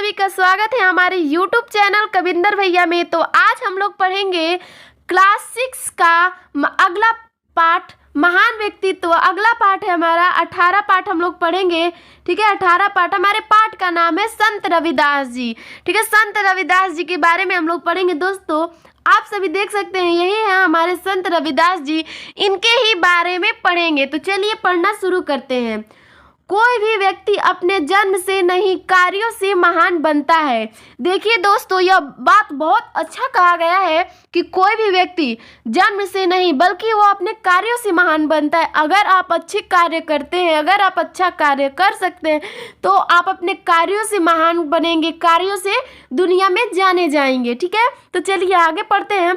सभी का स्वागत है हमारे YouTube चैनल कविंदर भैया में। तो आज हम लोग पढ़ेंगे क्लास 6 का अगला पाठ महान व्यक्तित्व। अगला पाठ है हमारा 18 पाठ हम लोग पढ़ेंगे। ठीक है, 18 पाठ। हमारे पाठ का नाम है संत रविदास जी। ठीक है, संत रविदास जी के बारे में हम लोग पढ़ेंगे। दोस्तों आप सभी देख सकते हैं यही है हमारे संत रविदास जी, इनके ही बारे में पढ़ेंगे। तो चलिए पढ़ना शुरू करते हैं। कोई भी व्यक्ति अपने जन्म से नहीं कार्यों से महान बनता है। देखिए दोस्तों, यह बात बहुत अच्छा कहा गया है कि कोई भी व्यक्ति जन्म से नहीं बल्कि वो अपने कार्यों से महान बनता है। अगर आप अच्छे कार्य करते हैं, अगर आप अच्छा कार्य कर सकते हैं तो आप अपने कार्यों से महान बनेंगे, कार्यों से दुनिया में जाने जाएंगे। ठीक है, तो चलिए आगे पढ़ते हैं।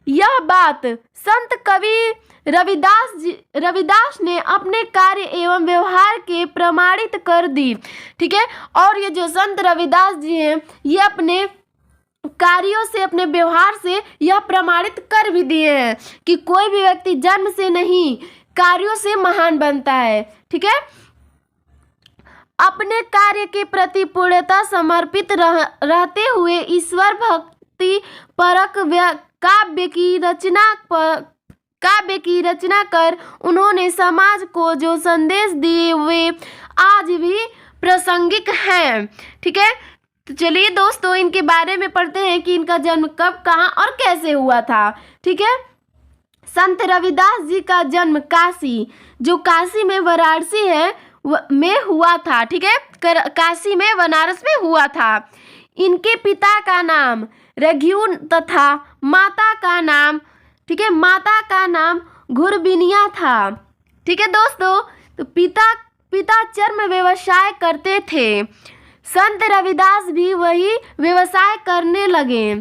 यह बात संत कवि रविदास ने अपने कार्य एवं व्यवहार के प्रमाणित कर दी। ठीक है, और ये जो संत रविदास जी हैं ये अपने कार्यों से, अपने व्यवहार से यह प्रमाणित कर भी दिए हैं कि कोई भी व्यक्ति जन्म से नहीं कार्यों से महान बनता है। ठीक है, अपने कार्य के प्रति पूर्णतः समर्पित रहते हुए ईश्वर भक्ति परक काव्य की रचना कर उन्होंने समाज को जो संदेश दिए वे आज भी प्रासंगिक हैं। ठीक है, तो चलिए दोस्तों इनके बारे में पढ़ते हैं कि इनका जन्म कब, कहाँ और कैसे हुआ था। ठीक है, संत रविदास जी का जन्म काशी, जो काशी में वाराणसी है में हुआ था। ठीक है, काशी में बनारस में हुआ था। इनके पिता का नाम रघु तथा माता का नाम, ठीक है, माता का नाम घुरबिनिया था। ठीक है दोस्तों, तो पिता चर्म व्यवसाय करते थे। संत रविदास भी वही व्यवसाय करने लगे।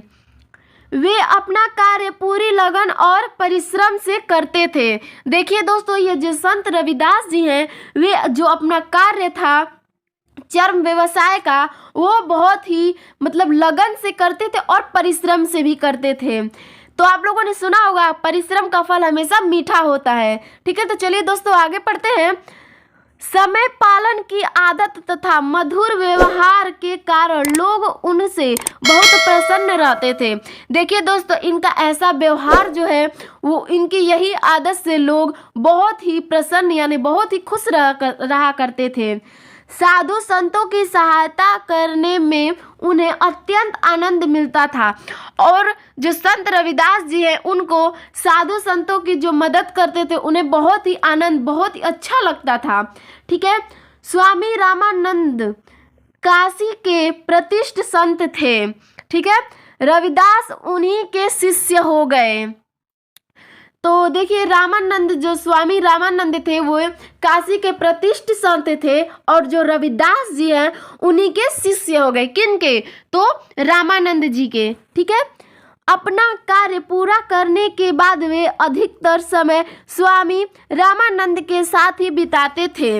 वे अपना कार्य पूरी लगन और परिश्रम से करते थे। देखिए दोस्तों, ये जो संत रविदास जी हैं वे जो अपना कार्य था चर्म व्यवसाय का वो बहुत ही लगन से करते थे और परिश्रम से भी करते थे। तो आप लोगों ने सुना होगा परिश्रम का फल हमेशा मीठा होता है। ठीक है, तो चलिए दोस्तों आगे पढ़ते हैं। समय पालन की आदत तथा मधुर व्यवहार के कारण लोग उनसे बहुत प्रसन्न रहते थे। देखिए दोस्तों, इनका ऐसा व्यवहार जो है वो इनकी यही आदत से लोग बहुत ही प्रसन्न यानी बहुत ही खुश रहा करते थे। साधु संतों की सहायता करने में उन्हें अत्यंत आनंद मिलता था। और जो संत रविदास जी हैं उनको साधु संतों की जो मदद करते थे उन्हें बहुत ही आनंद, बहुत ही अच्छा लगता था। ठीक है, स्वामी रामानंद काशी के प्रतिष्ठित संत थे। ठीक है, रविदास उन्हीं के शिष्य हो गए। तो देखिए रामानंद, जो स्वामी रामानंद थे वो काशी के प्रतिष्ठित संत थे और जो रविदास जी हैं उन्हीं के शिष्य हो गए। किनके? तो रामानंद जी के। ठीक है, अपना कार्य पूरा करने के बाद वे अधिकतर समय स्वामी रामानंद के साथ ही बिताते थे।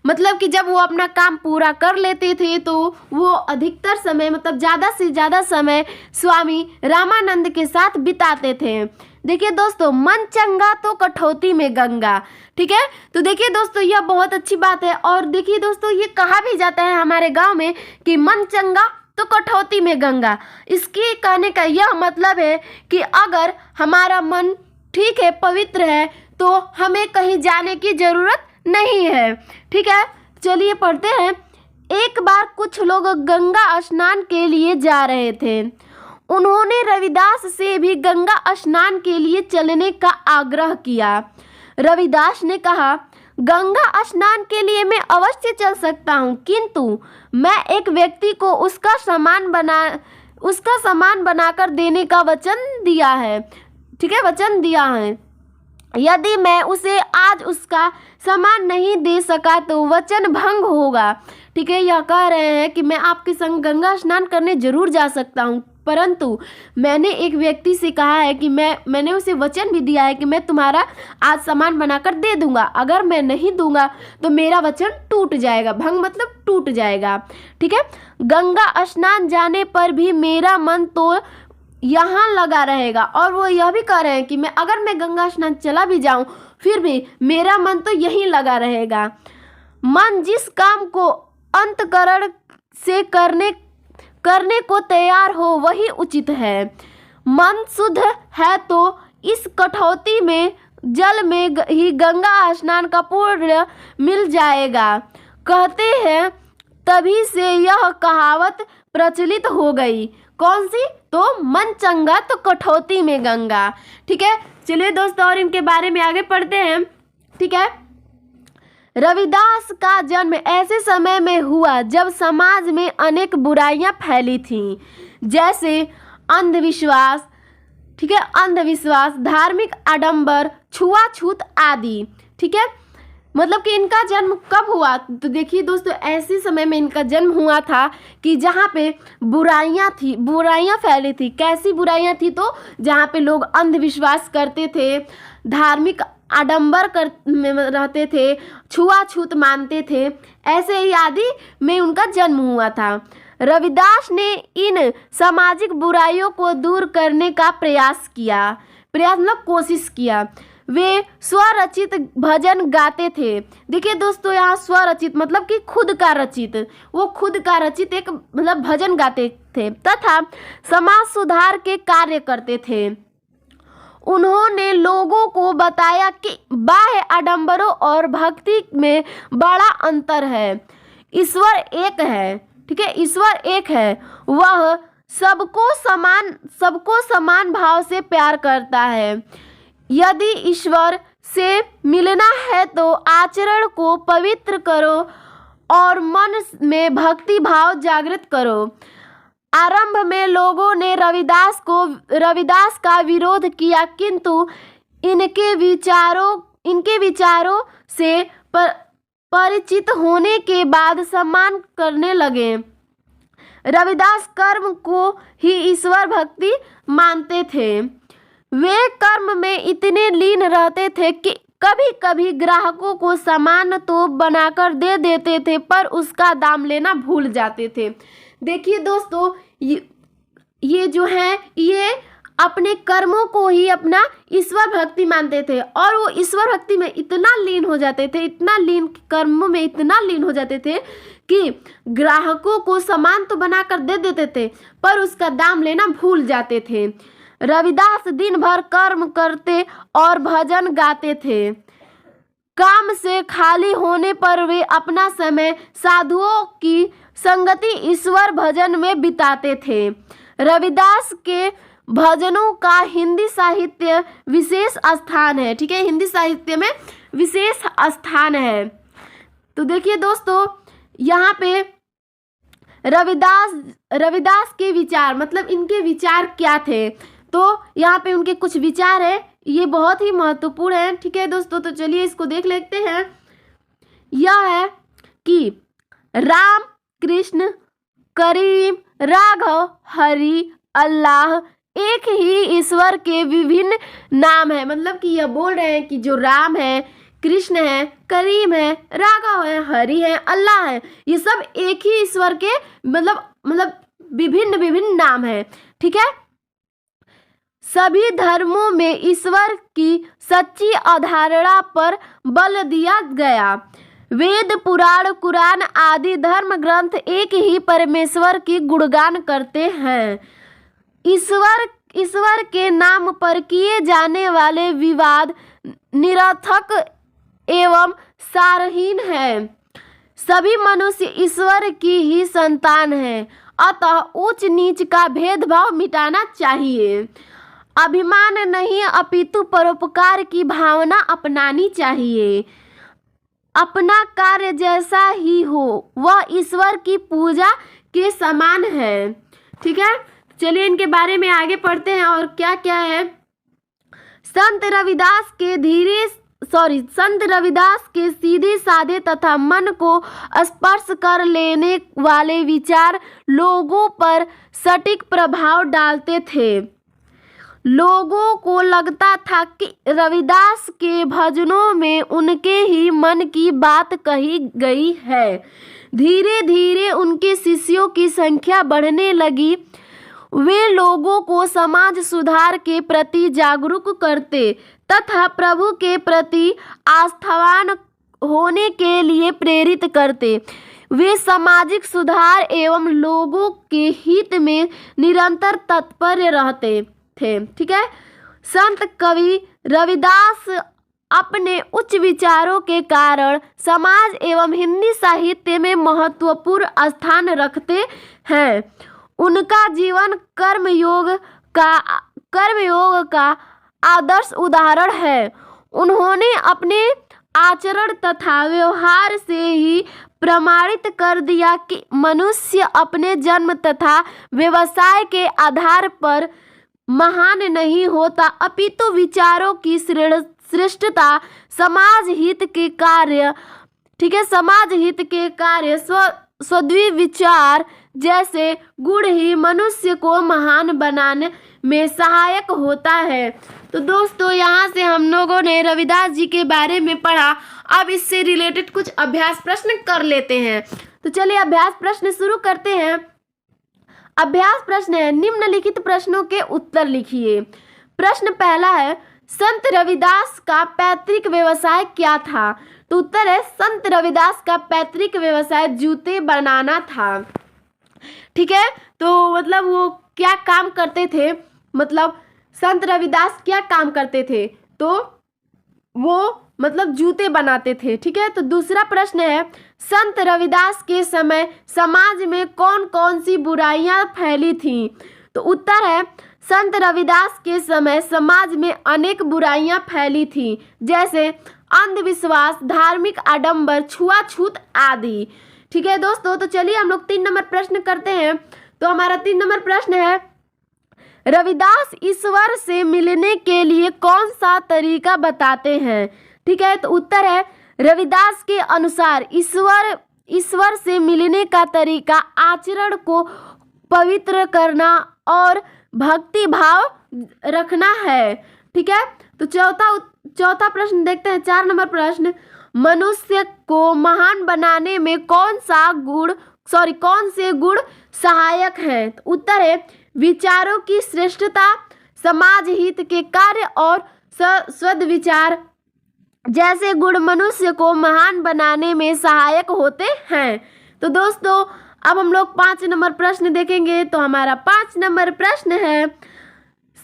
मतलब कि जब वो अपना काम पूरा कर लेते थे तो वो अधिकतर समय ज़्यादा से ज़्यादा समय स्वामी रामानंद के साथ बिताते थे। देखिए दोस्तों, मन चंगा तो कठौती में गंगा। ठीक है, तो देखिए दोस्तों यह बहुत अच्छी बात है। और देखिए दोस्तों, ये कहा भी जाता है हमारे गांव में कि मन चंगा तो कठौती में गंगा। इसके कहने का यह मतलब है कि अगर हमारा मन ठीक है, पवित्र है, तो हमें कहीं जाने की जरूरत नहीं है। ठीक है, चलिए पढ़ते हैं। एक बार कुछ लोग गंगा स्नान के लिए जा रहे थे। उन्होंने रविदास से भी गंगा स्नान के लिए चलने का आग्रह किया। रविदास ने कहा, गंगा स्नान के लिए मैं अवश्य चल सकता हूँ, किंतु मैं एक व्यक्ति को उसका सामान बनाकर देने का वचन दिया है। ठीक है, वचन दिया है। यदि मैं उसे आज उसका सामान नहीं दे सका तो वचन भंग होगा। ठीक है, यह कह रहे हैं कि मैं आपके संग गंगा स्नान करने जरूर जा सकता हूँ, परंतु मैंने एक व्यक्ति से कहा है कि मैंने उसे वचन भी दिया है कि मैं तुम्हारा आज सामान बनाकर दे दूंगा। अगर मैं नहीं दूंगा तो मेरा वचन टूट जाएगा। भंग मतलब टूट जाएगा। ठीक है, गंगा स्नान जाने पर भी मेरा मन तो यहाँ लगा रहेगा। और वो यह भी कह रहे हैं कि अगर मैं गंगा स्नान चला भी जाऊं फिर भी मेरा मन तो यहीं लगा रहेगा। मन जिस काम को अंतकरण से करने करने को तैयार हो वही उचित है। मन शुद्ध है तो इस कटौती में जल में ही गंगा स्नान का पुण्य मिल जाएगा। कहते हैं तभी से यह कहावत प्रचलित हो गई। कौन सी? तो मन चंगा तो कटौती में गंगा। ठीक है, चलिए दोस्तों और इनके बारे में आगे पढ़ते हैं। ठीक है, रविदास का जन्म ऐसे समय में हुआ जब समाज में अनेक बुराइयां फैली थीं, जैसे अंधविश्वास, ठीक है, अंधविश्वास, धार्मिक आडंबर, छुआछूत आदि। ठीक है, मतलब कि इनका जन्म कब हुआ? तो देखिए दोस्तों, ऐसे समय में इनका जन्म हुआ था कि जहाँ पे बुराइयां थी, बुराइयां फैली थी। कैसी बुराइयां थी? तो जहाँ पे लोग अंधविश्वास करते थे, धार्मिक आडंबर में रहते थे, छुआछूत मानते थे, ऐसे ही आदि में उनका जन्म हुआ था। रविदास ने इन सामाजिक बुराइयों को दूर करने का प्रयास मतलब कोशिश किया। वे स्वरचित भजन गाते थे। देखिए दोस्तों, यहाँ स्वरचित मतलब कि खुद का रचित, वो खुद का रचित एक मतलब भजन गाते थे तथा समाज सुधार के कार्य करते थे। उन्होंने लोगों को बताया कि बाह्य आडंबरों और भक्ति में बड़ा अंतर है। ईश्वर एक है। ठीक है, ईश्वर एक है, वह सबको समान भाव से प्यार करता है। यदि ईश्वर से मिलना है तो आचरण को पवित्र करो और मन में भक्ति भाव जागृत करो। आरंभ में लोगों ने रविदास का विरोध किया, किंतु इनके विचारों से परिचित होने के बाद सम्मान करने लगे। रविदास कर्म को ही ईश्वर भक्ति मानते थे। वे कर्म में इतने लीन रहते थे कि कभी कभी ग्राहकों को सामान तो बनाकर दे देते थे, पर उसका दाम लेना भूल जाते थे। देखिए दोस्तों, ये जो है ये अपने कर्मों को ही अपना ईश्वर भक्ति मानते थे, और वो ईश्वर भक्ति में इतना लीन हो जाते थे, इतना लीन, कर्मों में इतना लीन हो जाते थे कि ग्राहकों को सामान तो बनाकर दे देते थे, पर उसका दाम लेना भूल जाते थे। रविदास दिन भर कर्म करते और भजन गाते थे। काम से खाली होने पर वे अपना समय साधुओं की संगति ईश्वर भजन में बिताते थे। रविदास के भजनों का हिंदी साहित्य विशेष स्थान है। ठीक है, हिंदी साहित्य में विशेष स्थान है। तो देखिए दोस्तों, यहाँ पे रविदास के विचार, मतलब इनके विचार क्या थे, तो यहाँ पे उनके कुछ विचार है, ये बहुत ही महत्वपूर्ण है। ठीक है दोस्तों, तो चलिए इसको देख लेते हैं। यह है कि राम, कृष्ण, करीम, राघव, हरि, अल्लाह एक ही ईश्वर के विभिन्न नाम है। मतलब कि यह बोल रहे हैं कि जो राम है, कृष्ण है, करीम है, राघव है, हरि है, अल्लाह है, ये सब एक ही ईश्वर के मतलब विभिन्न नाम है। ठीक है, सभी धर्मों में ईश्वर की सच्ची अवधारणा पर बल दिया गया। वेद, पुराण, कुरान आदि धर्म ग्रंथ एक ही परमेश्वर की गुणगान करते हैं। ईश्वर के नाम पर किए जाने वाले विवाद निरर्थक एवं सारहीन है। सभी मनुष्य ईश्वर की ही संतान हैं, अतः ऊंच नीच का भेदभाव मिटाना चाहिए। अभिमान नहीं अपितु परोपकार की भावना अपनानी चाहिए। अपना कार्य जैसा ही हो वह ईश्वर की पूजा के समान है। ठीक है, चलिए इनके बारे में आगे पढ़ते हैं और क्या क्या है। संत रविदास के सीधे साधे तथा मन को स्पर्श कर लेने वाले विचार लोगों पर सटीक प्रभाव डालते थे। लोगों को लगता था कि रविदास के भजनों में उनके ही मन की बात कही गई है। धीरे धीरे उनके शिष्यों की संख्या बढ़ने लगी। वे लोगों को समाज सुधार के प्रति जागरूक करते तथा प्रभु के प्रति आस्थावान होने के लिए प्रेरित करते। वे सामाजिक सुधार एवं लोगों के हित में निरंतर तत्पर रहते थे। ठीक है। संत कवि रविदास अपने उच्च विचारों के कारण समाज एवं हिंदी साहित्य में महत्वपूर्ण स्थान रखते हैं। उनका जीवन कर्मयोग का आदर्श उदाहरण है। उन्होंने अपने आचरण तथा व्यवहार से ही प्रमाणित कर दिया कि मनुष्य अपने जन्म तथा व्यवसाय के आधार पर महान नहीं होता, अपितु विचारों की श्रेष्ठता समाज हित के कार्य, ठीक है, समाज हित के कार्य सद्विचार विचार जैसे गुण ही मनुष्य को महान बनाने में सहायक होता है। तो दोस्तों यहाँ से हम लोगों ने रविदास जी के बारे में पढ़ा। अब इससे रिलेटेड कुछ अभ्यास प्रश्न कर लेते हैं। तो चलिए अभ्यास प्रश्न शुरू करते हैं। अभ्यास प्रश्न है, निम्नलिखित प्रश्नों के उत्तर लिखिए। प्रश्न पहला है, संत रविदास का पैतृक व्यवसाय क्या था? तो उत्तर है, संत रविदास का पैतृक व्यवसाय जूते बनाना था। ठीक है। तो मतलब वो क्या काम करते थे, मतलब संत रविदास क्या काम करते थे? तो वो मतलब जूते बनाते थे। ठीक है। तो दूसरा प्रश्न है, संत रविदास के समय समाज में कौन कौन सी बुराइयां फैली थीं? तो उत्तर है, संत रविदास के समय समाज में अनेक बुराइयां फैली थीं, जैसे अंधविश्वास, धार्मिक आडंबर, छुआछूत आदि। ठीक है दोस्तों। तो चलिए हम लोग 3 नंबर प्रश्न करते हैं। तो हमारा 3 नंबर प्रश्न है, रविदास ईश्वर से मिलने के लिए कौन सा तरीका बताते हैं? ठीक है। तो उत्तर है, रविदास के अनुसार ईश्वर से मिलने का तरीका आचरण को पवित्र करना और भक्ति भाव रखना है। ठीक है। तो चौथा प्रश्न देखते हैं, 4 नंबर प्रश्न, मनुष्य को महान बनाने में कौन से गुण सहायक हैं? तो उत्तर है, विचारों की श्रेष्ठता, समाज हित के कार्य और सद्विचार जैसे गुण मनुष्य को महान बनाने में सहायक होते हैं। तो दोस्तों अब हम लोग 5 नंबर प्रश्न देखेंगे। तो हमारा 5 नंबर प्रश्न है,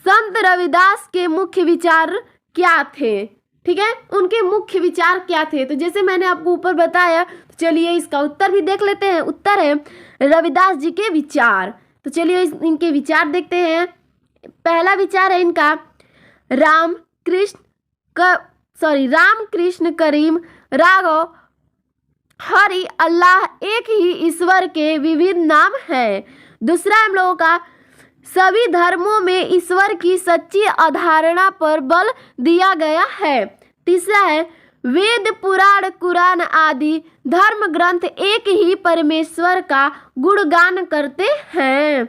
संत रविदास के मुख्य विचार क्या थे? ठीक है। उनके मुख्य विचार क्या थे? तो जैसे मैंने आपको ऊपर बताया, तो चलिए इसका उत्तर भी देख लेते हैं। उत्तर है रविदास जी के विचार। तो चलिए इनके विचार देखते हैं। पहला विचार है इनका, राम कृष्ण करीम राघव हरि अल्लाह एक ही ईश्वर के विविध नाम है। दूसरा हम लोगों का, सभी धर्मों में ईश्वर की सच्ची अवधारणा पर बल दिया गया है। तीसरा है, वेद पुराण कुरान आदि धर्म ग्रंथ एक ही परमेश्वर का गुणगान करते हैं।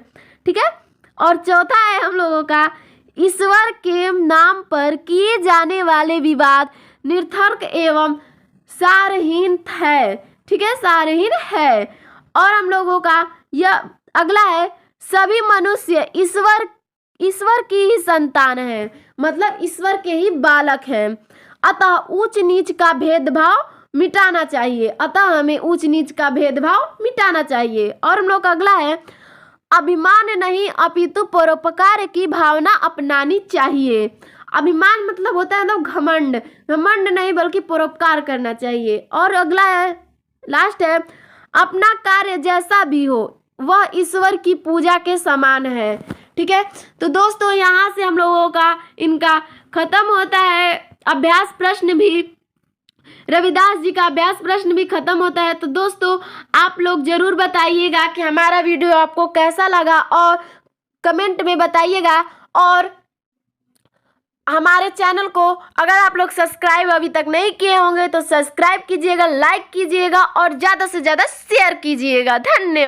ठीक है। और चौथा है हम लोगों का, ईश्वर के नाम पर किए जाने वाले विवाद निरर्थक एवं सारहीन है। ठीक है, सारहीन है। और हम लोगों का यह अगला है, सभी मनुष्य ईश्वर की ही संतान है, मतलब ईश्वर के ही बालक हैं। अतः ऊंच नीच का भेदभाव मिटाना चाहिए। हमें ऊंच नीच का भेदभाव मिटाना चाहिए। और हम लोग का अगला है, अभिमान नहीं अपितु परोपकार की भावना अपनानी चाहिए। अभिमान मतलब होता है मतलब घमंड नहीं बल्कि परोपकार करना चाहिए। और अगला है, लास्ट है, अपना कार्य जैसा भी हो वह ईश्वर की पूजा के समान है। ठीक है। तो दोस्तों यहाँ से हम लोगों का इनका खत्म होता है अभ्यास प्रश्न भी, रविदास जी का अभ्यास प्रश्न भी खत्म होता है। तो दोस्तों आप लोग जरूर बताइएगा कि हमारा वीडियो आपको कैसा लगा और कमेंट में बताइएगा। और हमारे चैनल को अगर आप लोग सब्सक्राइब अभी तक नहीं किए होंगे तो सब्सक्राइब कीजिएगा, लाइक कीजिएगा और ज़्यादा से ज़्यादा शेयर कीजिएगा। धन्यवाद।